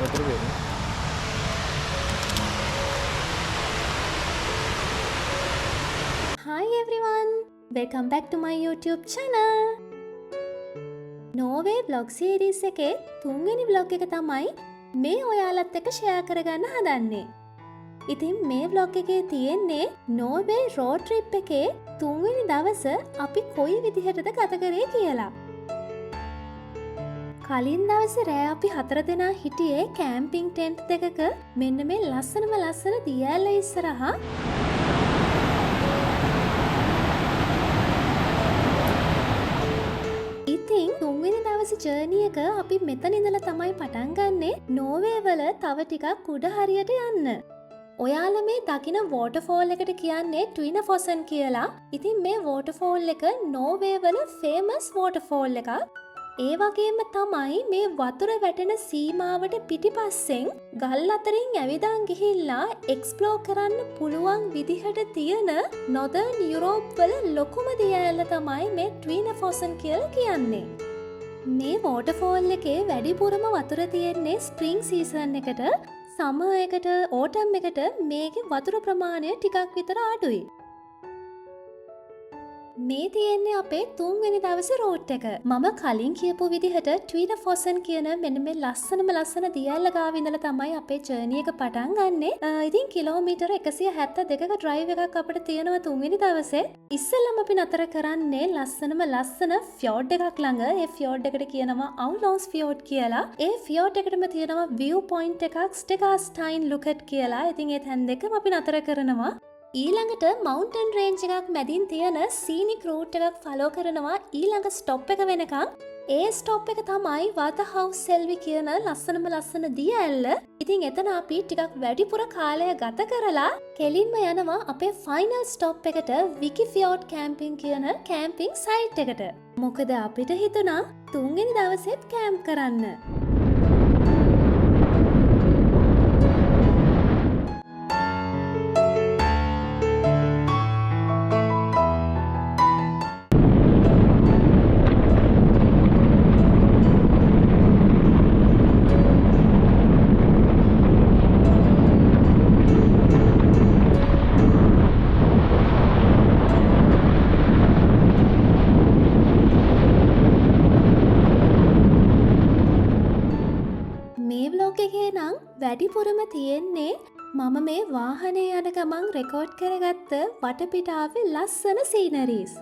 වතුර පේන්නේ. Hi everyone! Welcome back to my YouTube channel! Norway vlog series එකේ තුන්වෙනි vlog එක තමයි මේ ඔයාලත් එක්ක share කරගන්න හදන්නේ. ඉතින් මේ vlog එකේ තියෙන්නේ Norway road trip එකේ තුන්වෙනි දවස අපි කොයි විදිහටද ගත කරේ කියලා. කලින් දවසේ රෑ අපි 4 දෙනා හිටියේ කැම්පින් ටෙන්ට් දෙකක මෙන්න මේ ලස්සන දියැල ඉස්සරහා. ඉතින් තුන්වෙනි දවසේ ජර්නි එක අපි මෙතන ඉඳලා තමයි පටන් ගන්නෙ නෝර්වේ වල තව ටිකක් උඩ හරියට යන්න. ඔයාලා මේ දකින වෝටර්ෆෝල් එකට කියන්නේ ට්විනෆොසන් කියලා. ඉතින් මේ වෝටර්ෆෝල් එක නෝර්වේ වල ෆේමස් වෝටර්ෆෝල් එකක්. ඒ වගේම තමයි මේ වතුර වැටෙන සීමාවට පිටිපස්සෙන් ගල් අතරින් ඇවිදන් ගිහිල්ලා එක්ස්ප්ලෝර් කරන්න පුළුවන් විදිහට තියෙන නොදර්න් යුරෝප් වල ලොකුම දියඇල්ල තමයි මේ ට්විනෆොසන් කියලා කියන්නේ. මේ වෝටර්ෆෝල් එකේ වැඩිපුරම වතුර තියෙන්නේ ස්ප්‍රින්ග් සීසන් එකට, සමර් එකට, ඕටම් එකට මේකේ වතුර ප්‍රමාණය ටිකක් විතර අඩුයි. මේ තියෙන්නේ අපේ තුන්වෙනි දවසේ රෝඩ් එක. මම කලින් කියපු විදිහට ට්විනෆොසන් කියන මෙන්න මේ ලස්සන දියැල්ල ගාව ඉඳලා තමයි අපේ ජර්නි එක පටන් ගන්නෙ. ඉතින් කිලෝමීටර 172ක ඩ්‍රයිව් එකක් අපිට තියෙනවා තුන්වෙනි දවසේ. ඉස්සෙල්ලම අපි නතර කරන්නේ ලස්සන ෆියෝඩ් එකක් ළඟ. ඒ ෆියෝඩ් එකට කියනවා අවුලොන්ස් ෆියෝඩ් කියලා. ඒ ෆියෝඩ් එකටම තියෙනවා view point එකක් ස්ටෙගාස්ටයින් ලුකට් කියලා. ඉතින් ඒ තැන් දෙකම අපි නතර කරනවා. ඊළඟට මවුන්ටන් රේන්ජ් එකක් මැදින් තියෙන සීනික් රූට් එකක් ෆලෝ කරනවා ඊළඟ ස්ටොප් එක වෙනකන්. ඒ ස්ටොප් එක තමයි වටර්හවුස් සෙල්වි කියන ලස්සන දියඇල්ල. ඉතින් එතන අපි ටිකක් වැඩිපුර කාලය ගත කරලා කෙලින්ම යනවා අපේ ෆයිනල් ස්ටොප් එකට විකිෆියෝඩ් කැම්පින් කියන කැම්පින් සයිට් එකට. මොකද අපිට හිතුණා තුන්වෙනි දවසෙත් කැම්ප් කරන්න. වැඩිපුරම තියෙන්නේ මම මේ වාහනේ යන ගමන් රෙකෝඩ් කරගත්ත වටපිටාවේ ලස්සන සීනරීස්.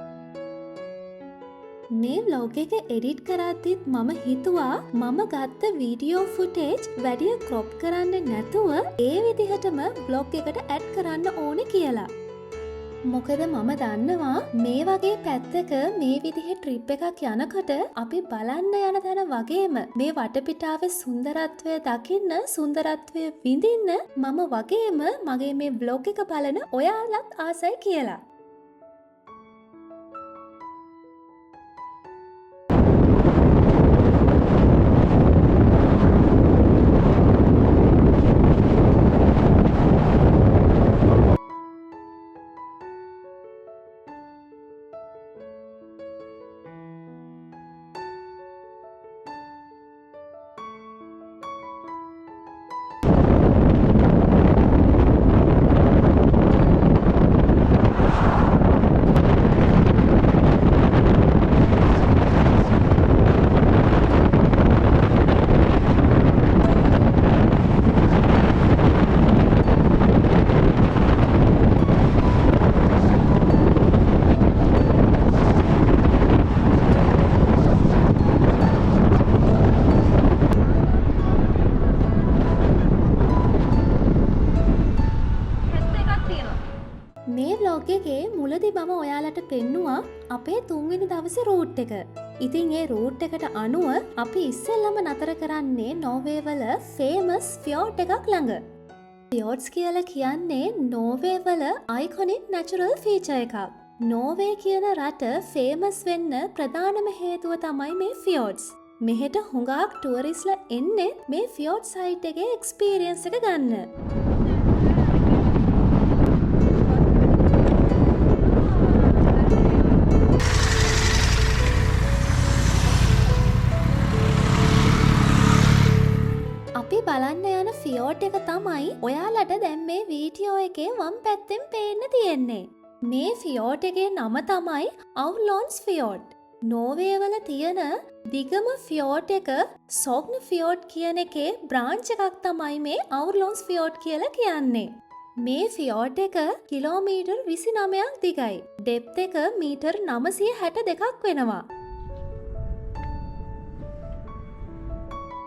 මේ ව්ලොග් එක එඩිට් කරද්දිත් මම හිතුවා මම ගත්ත වීඩියෝ ෆුටේජ් වැඩිය ක්‍රොප් කරන්න නැතුව ඒ විදිහටම ව්ලොග් එකට ඇඩ් කරන්න ඕනේ කියලා. මොකද මම දන්නවා මේ වගේ පැත්තක මේ විදිහේ ට්‍රිප් එකක් යනකොට අපි බලන්න යන තැන වගේම මේ වටපිටාවේ සුන්දරත්වය දකින්න, සුන්දරත්වය විඳින්න මම වගේම මගේ මේ ව්ලොග් එක බලන ඔයාලත් ආසයි කියලා. මුලදී මම ඔයාලට පෙන්නුවා අපේ තුන්වෙනි දවසේ රූට් එක. ඉතින් ඒ රූට් එකට අනුව අපි ඉස්සෙල්ලම නතර කරන්නේ නෝර්වේ වල ෆේමස් ෆියෝඩ් එකක් ළඟ. ෆියෝඩ්ස් කියලා කියන්නේ නෝර්වේ වල අයිකොනික් නැචරල් ෆීචර් එකක්. නෝර්වේ කියන රට ෆේමස් වෙන්න ප්‍රධානම හේතුව තමයි මේ ෆියෝඩ්ස්. මෙහෙට හුඟක් ටුවරිස්ලා එන්නේ මේ ෆියෝඩ් සයිට් එකේ එක්ස්පීරියන්ස් එක ගන්න. බලන්න යන ෆියෝට් එක තමයි ඔයාලට දැන් මේ වීඩියෝ එකේ වම් පැත්තෙන් පේන්න තියෙන්නේ. මේ ෆියෝට් එකේ නම තමයි අවුලොන්ස් ෆියෝට්. නෝර්වේ වල තියෙන දිගම ෆියෝට් එක සොග්න ෆියෝට් කියන එකේ බ්‍රාන්ච් එකක් තමයි මේ අවුලොන්ස් ෆියෝට් කියලා කියන්නේ. මේ ෆියෝට් එක කිලෝමීටර් 29ක් දිගයි. ඩෙප්ත් එක මීටර් 962ක් වෙනවා.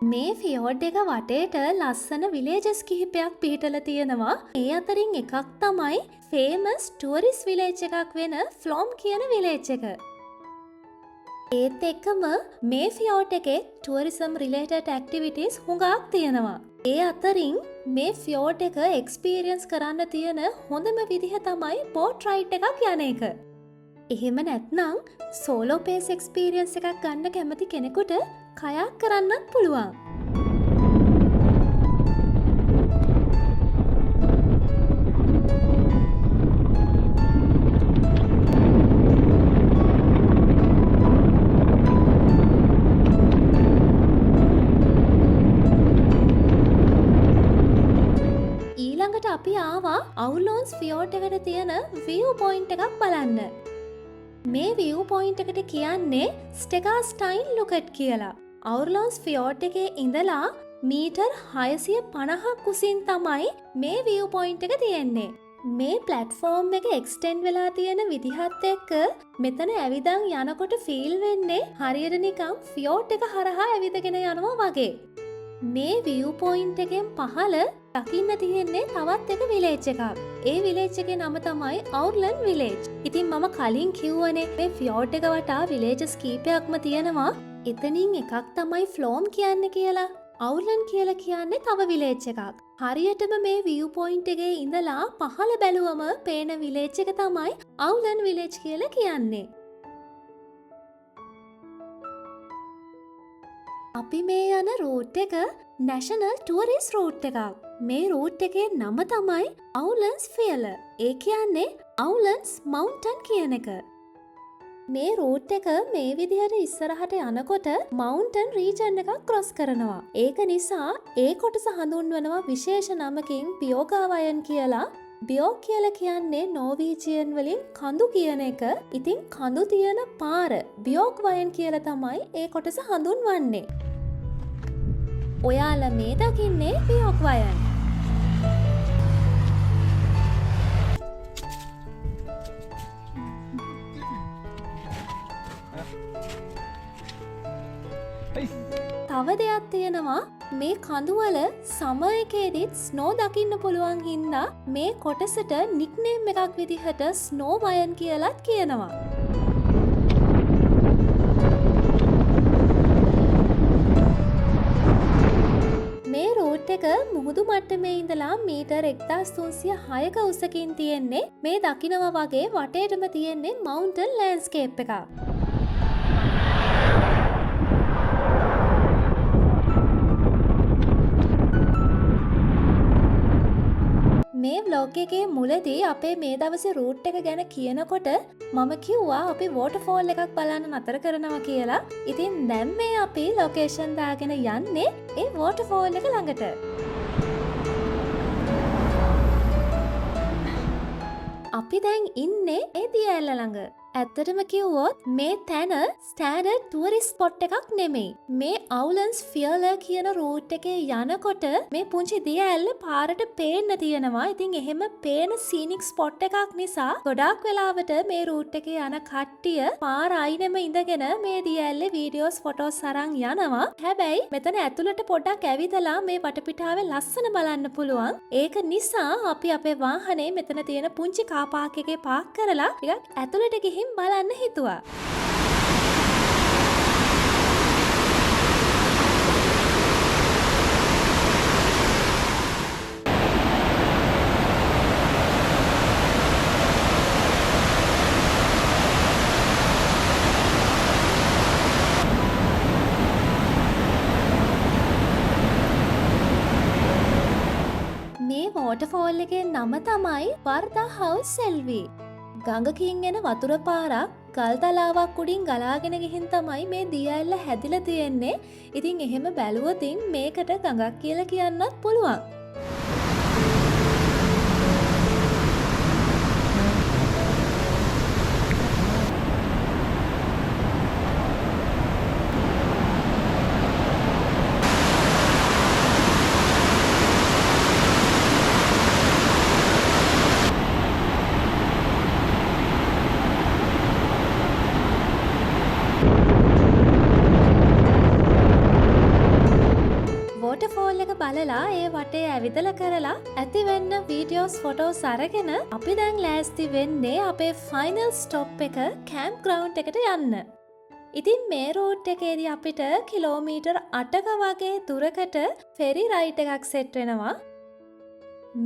මේ ෆියෝඩ් එක වටේට ලස්සන විලේජස් කිහිපයක් පිහිටලා තියෙනවා. ඒ අතරින් එකක් තමයි ෆේමස් ටුවරිස්ට් විලේජ් එකක් වෙන ෆ්ලොම් කියන විලේජ් එක. ඒත් එක්කම මේ ෆියෝඩ් එකේ ටුවරිසම් රිලේටඩ් ඇක්ටිවිටීස් හුඟක් තියෙනවා. ඒ අතරින් මේ ෆියෝඩ් එක එක්ස්පීරියන්ස් කරන්න තියෙන හොඳම විදිහ තමයි බෝට් රයිඩ් එකක් යන එක. එහෙම නැත්නම් සෝලෝ පේස් එක්ස්පීරියන්ස් එකක් ගන්න කැමති කෙනෙකුට කයක් කරන්නත් පුළුවන්. ඊළඟට අපි ආවා අවුලොන්ස් ෆියෝට් එකට තියෙන view point එකක් බලන්න. මේ view point එකට කියන්නේ ස්ටෙගාස්ටයින් ලුකට් කියලා. අවුලොන්ස් ෆියෝට් එකේ ඉඳලා මීටර් 650ක් උසින් තමයි මේ view point එක තියෙන්නේ. මේ ප්ලැට්ෆෝම් එක එක්ස්ටෙන්ඩ් වෙලා තියෙන විදිහත් එක්ක මෙතන ඇවිදන් යනකොට ෆීල් වෙන්නේ හරියට නිකන් ෆියෝට් එක හරහා ඇවිදගෙන යනවා වගේ. මේ view point එකෙන් පහළ දකින්න තියෙන්නේ තවත් එක විලේජ් එකක්. ඒ විලේජ් එකේ නම තමයි අවුලන් විලේජ්. ඉතින් මම කලින් කිව්වනේ මේ ෆියෝට් එක වටා විලේජස් කීපයක්ම තියෙනවා. එතනින් එකක් තමයි ෆ්ලෝම් කියන්නේ කියලා. අවුලන් කියලා කියන්නේ තව විලේජ් එකක්. හරියටම මේ view point එකේ ඉඳලා පහළ බැලුවම පේන විලේජ් එක තමයි අවුලන් විලේජ් කියලා කියන්නේ. අපි මේ යන රූට් එක නැෂනල් ටුවරිස්ට් රූට් එකක්. මේ රූට් එකේ නම තමයි අවුලන්ස් ෆියල. ඒ කියන්නේ අවුලන්ස් මවුන්ටන් කියන එක. මේ රූට් එක මේ විදිහට ඉස්සරහට යනකොට මවුන්ටන් රීජන් එකක් ක්‍රොස් කරනවා. ඒක නිසා ඒ කොටස හඳුන්වනවා විශේෂ නමකින් බියෝගාවයන් කියලා. බියෝග් කියලා කියන්නේ නෝවීජියන් වලින් කඳු කියන එක. ඉතින් කඳු තියෙන පාර බියෝග් වයන් කියලා තමයි ඒ කොටස හඳුන්වන්නේ. ඔයාලා මේ දකින්නේ බියෝග් වයන්. තව දෙයක් තියෙනවා. මේ කඳුවල සමයකේදීත් ස්නෝ දකින්න පුළුවන් හින්දා මේ කොටසට නික්නේම් එකක් විදිහට ස්නෝ වයන් කියලාත් කියනවා. මේ රූට් එක මුහුදු මට්ටමේ ඉඳලා මීටර් 1306ක උසකින් තියෙන්නේ. මේ දකිනවා වගේ වටේටම තියෙන්නේ මවුන්ටන් ලෑන්ඩ්ස්කේප් එකක්. මේ ව්ලොග් එකේ මුලදී අපේ මේ දවසේ රූට් එක ගැන කියනකොට මම කිව්වා අපි වෝටර්ෆෝල් එකක් බලන්න නතර කරනවා කියලා. ඉතින් දැන් මේ අපි ලොකේෂන් දාගෙන යන්නේ ඒ වෝටර්ෆෝල් එක ළඟට. අපි දැන් ඉන්නේ ඒ දියඇල්ල ළඟ. ඇත්තටම කිව්වොත් මේ තැන ස්ටෑන්ඩඩ් ටුවරිස්ට් ස්පොට් එකක් නෙමෙයි. මේ අවුලන්ස් ෆියල කියන රූට් එකේ යනකොට මේ පුංචි දියඇල්ල පාරට පේන්න තියෙනවා. ඉතින් එහෙම පේන සීනික් ස්පොට් එකක් නිසා ගොඩාක් වෙලාවට මේ රූට් එකේ යන කට්ටිය පාර අයිනෙම ඉඳගෙන මේ දියඇල්ලේ වීඩියෝස් ෆොටෝස් අරන් යනවා. හැබැයි මෙතන ඇතුළට පොඩ්ඩක් ඇවිදලා මේ වටපිටාවේ ලස්සන බලන්න පුළුවන්. ඒක නිසා අපි අපේ වාහනේ මෙතන තියෙන පුංචි කාර් පාක් එකේ පාක් කරලා ටිකක් ඇතුළට ගිහින් බලන්න හිතුවා. මේ වෝටර්ෆෝල් එකේ නම තමයි වර්දා හවුස් සෙල්වි. ගඟකින් එන වතුර පාරක් ගල් තලාවක් උඩින් ගලාගෙන ගිහින් තමයි මේ දිය ඇල්ල හැදිලා තියෙන්නේ. ඉතින් එහෙම බැලුවොතින් මේකට ගඟක් කියලා කියන්නත් පුළුවන්. වෝටර්ෆෝල් එක බලලා ඒ වටේ ඇවිදලා කරලා ඇතිවෙන්න වීඩියෝස් ෆොටෝස් අරගෙන අපි දැන් ලෑස්ති වෙන්නේ අපේ ෆයිනල් ස්ටොප් එක කැම්ප් ග්‍රවුන්ඩ් එකට යන්න. ඉතින් මේ රූට් එකේදී අපිට කිලෝමීටර් 8ක වගේ දුරකට ෆෙරි රයිඩ් එකක් සෙට් වෙනවා.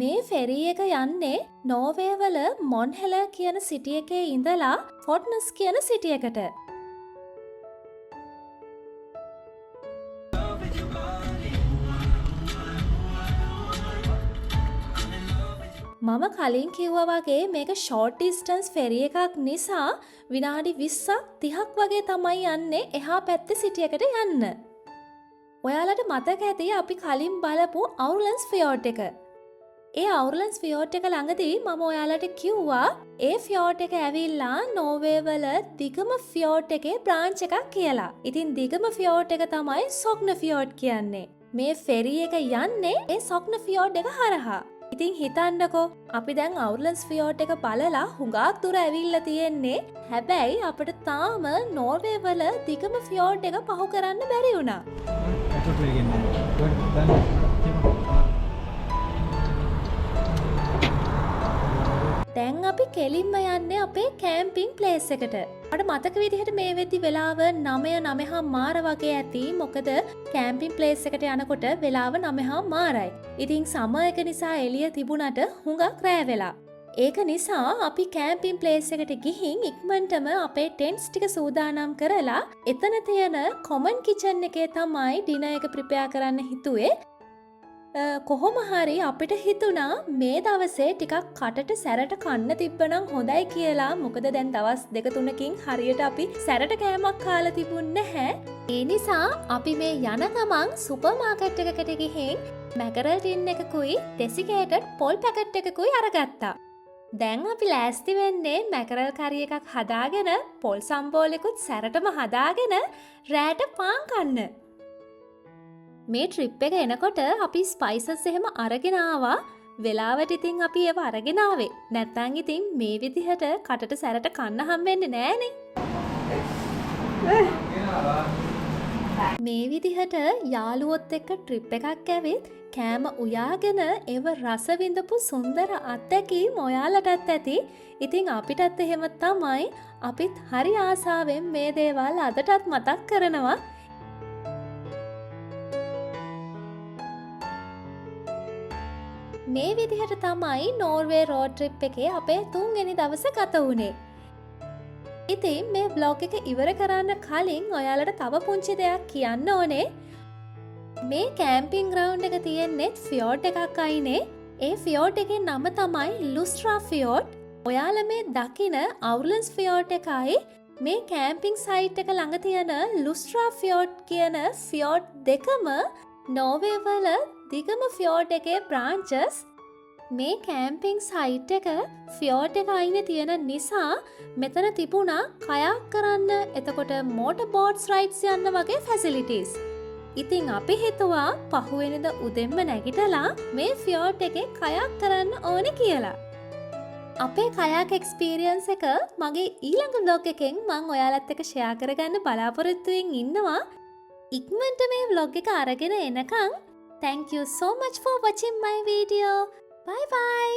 මේ ෆෙරි එක යන්නේ නෝර්වේ වල මොන්හෙල කියන සිටි එකේ ඉඳලා ෆොට්නස් කියන සිටි එකට. මම කලින් කිව්වා වගේ මේක ෂෝට් ඩිස්ටන්ස් ෆෙරි එකක් නිසා විනාඩි 20ක් 30ක් වගේ තමයි යන්නේ එහා පැත්තේ සිටි එකට යන්න. ඔයාලට මතක ඇති අපි කලින් බලපු අවුර්ලන්ස් ෆියෝඩ් එක. ඒ අවුර්ලන්ස් ෆියෝඩ් එක ළඟදී මම ඔයාලට කිව්වා ඒ ෆියෝඩ් එක ඇවිල්ලා නෝර්වේ වල දිගම ෆියෝඩ් එකේ බ්‍රාන්ච් එකක් කියලා. ඉතින් දිගම ෆියෝඩ් එක තමයි සොග්න ෆියෝඩ් කියන්නේ. මේ ෆෙරි එක යන්නේ ඒ සොග්න ෆියෝඩ් එක හරහා. ඉතින් හිතන්නකෝ අපි දැන් අවුර්ලන්ස් ෆියෝඩ් එක බලලා හුඟක් දුර ඇවිල්ලා තියෙන්නේ. හැබැයි අපිට තාම නෝර්වේ වල දිගම ෆියෝඩ් එක පහු කරන්න බැරි වුණා. දැන් අපි කෙලින්ම යන්නේ අපේ කැම්පින් ප්ලේස් එකට. අපිට මතක විදිහට මේ වෙද්දි වෙලාව 9:09 වගේ ඇති. මොකද කැම්පින් ප්ලේස් එකට යනකොට වෙලාව 9:00යි. ඉතින් සමර් එක නිසා එළිය තිබුණට හුඟක් රෑ වෙලා. ඒක නිසා අපි කැම්පින් ප්ලේස් එකට ගිහින් ඉක්මනටම අපේ ටෙන්ට්ස් ටික සූදානම් කරලා එතන තියෙන කොමන් කිචන් එකේ තමයි ඩිනර් එක ප්‍රිපෙයාර් කරන්න හිතුවේ. කොහොම හරි අපිට හිතුණා මේ දවසේ ටිකක් කටට සැරට කන්න තිබ්බනම් හොඳයි කියලා. මොකද දැන් දවස් 2-3කින් හරියට අපි සැරට කෑමක් කාලා තිබුණ නැහැ. ඒ නිසා අපි මේ යන ගමන් සුපර් මාකට් එකකට ගිහින් මැකරල් ටින් එකකුයි ඩෙසිකේටඩ් පොල් පැකට් එකකුයි අරගත්තා. දැන් අපි ලෑස්ති වෙන්නේ මැකරල් කරි එකක් හදාගෙන පොල් සම්බෝලෙකුත් සැරටම හදාගෙන රෑට පාන් කන්න. මේ ට්‍රිප් එක එනකොට අපි ස්පයිසස් එහෙම අරගෙන ආවා. වෙලාවට ඉතින් අපි ඒව අරගෙන ආවේ. නැත්නම් ඉතින් මේ විදිහට කටට සැරට කන්න හම්බෙන්නේ නෑනේ. මේ විදිහට යාළුවොත් එක්ක ට්‍රිප් එකක් ඇවිත් කෑම උයාගෙන ඒව රස විඳපු සුන්දර අත්දැකීම් ඔයාලටත් ඇති. ඉතින් අපිටත් එහෙම තමයි. අපිත් හරි ආසාවෙන් මේ දේවල් අදටත් මතක් කරනවා. මේ විදිහට තමයි නෝර්වේ රෝඩ් ට්‍රිප් එකේ අපේ 3 වෙනි දවස ගත වුණේ. ඉතින් මේ බ්ලොග් එක ඉවර කරන්න කලින් ඔයාලට තව පුංචි දෙයක් කියන්න ඕනේ. මේ කැම්පින් ග්‍රවුන්ඩ් එක තියෙන්නේ ෆියෝඩ් එකක් අයිනේ. ඒ ෆියෝඩ් එකේ නම තමයි ලුස්ට්‍රා ෆියෝඩ්. ඔයාලා මේ දකින අවුර්ලන්ස් ෆියෝඩ් එකයි මේ කැම්පින් සයිට් එක ළඟ තියෙන ලුස්ට්‍රා ෆියෝඩ් කියන ෆියෝඩ් දෙකම නෝර්වේ වල දිගම ෆියෝඩ් එකේ බ්‍රාන්චස්. මේ කැම්පින් සයිට් එක ෆියෝඩ් එක අයිනේ තියෙන නිසා මෙතන තිබුණා කයක් කරන්න, එතකොට මෝටර් බෝට්ස් රයිඩ්ස් යන්න වගේ ෆැසිලිටිස්. ඉතින් අපි හිතුවා පහුවෙනිද උදෙන්ම නැගිටලා මේ ෆියෝඩ් එකේ කයක් කරන්න ඕනේ කියලා. අපේ කයක් එක්ස්පීරියන්ස් එක මගේ ඊළඟ vlog එකෙන් මම ඔයාලත් එක්ක ෂෙයා කරගන්න බලාපොරොත්තු වෙමින් ඉන්නවා. ඉක්මනට මේ vlog එක අරගෙන එනකන් thank you so much for watching my video. Bye bye.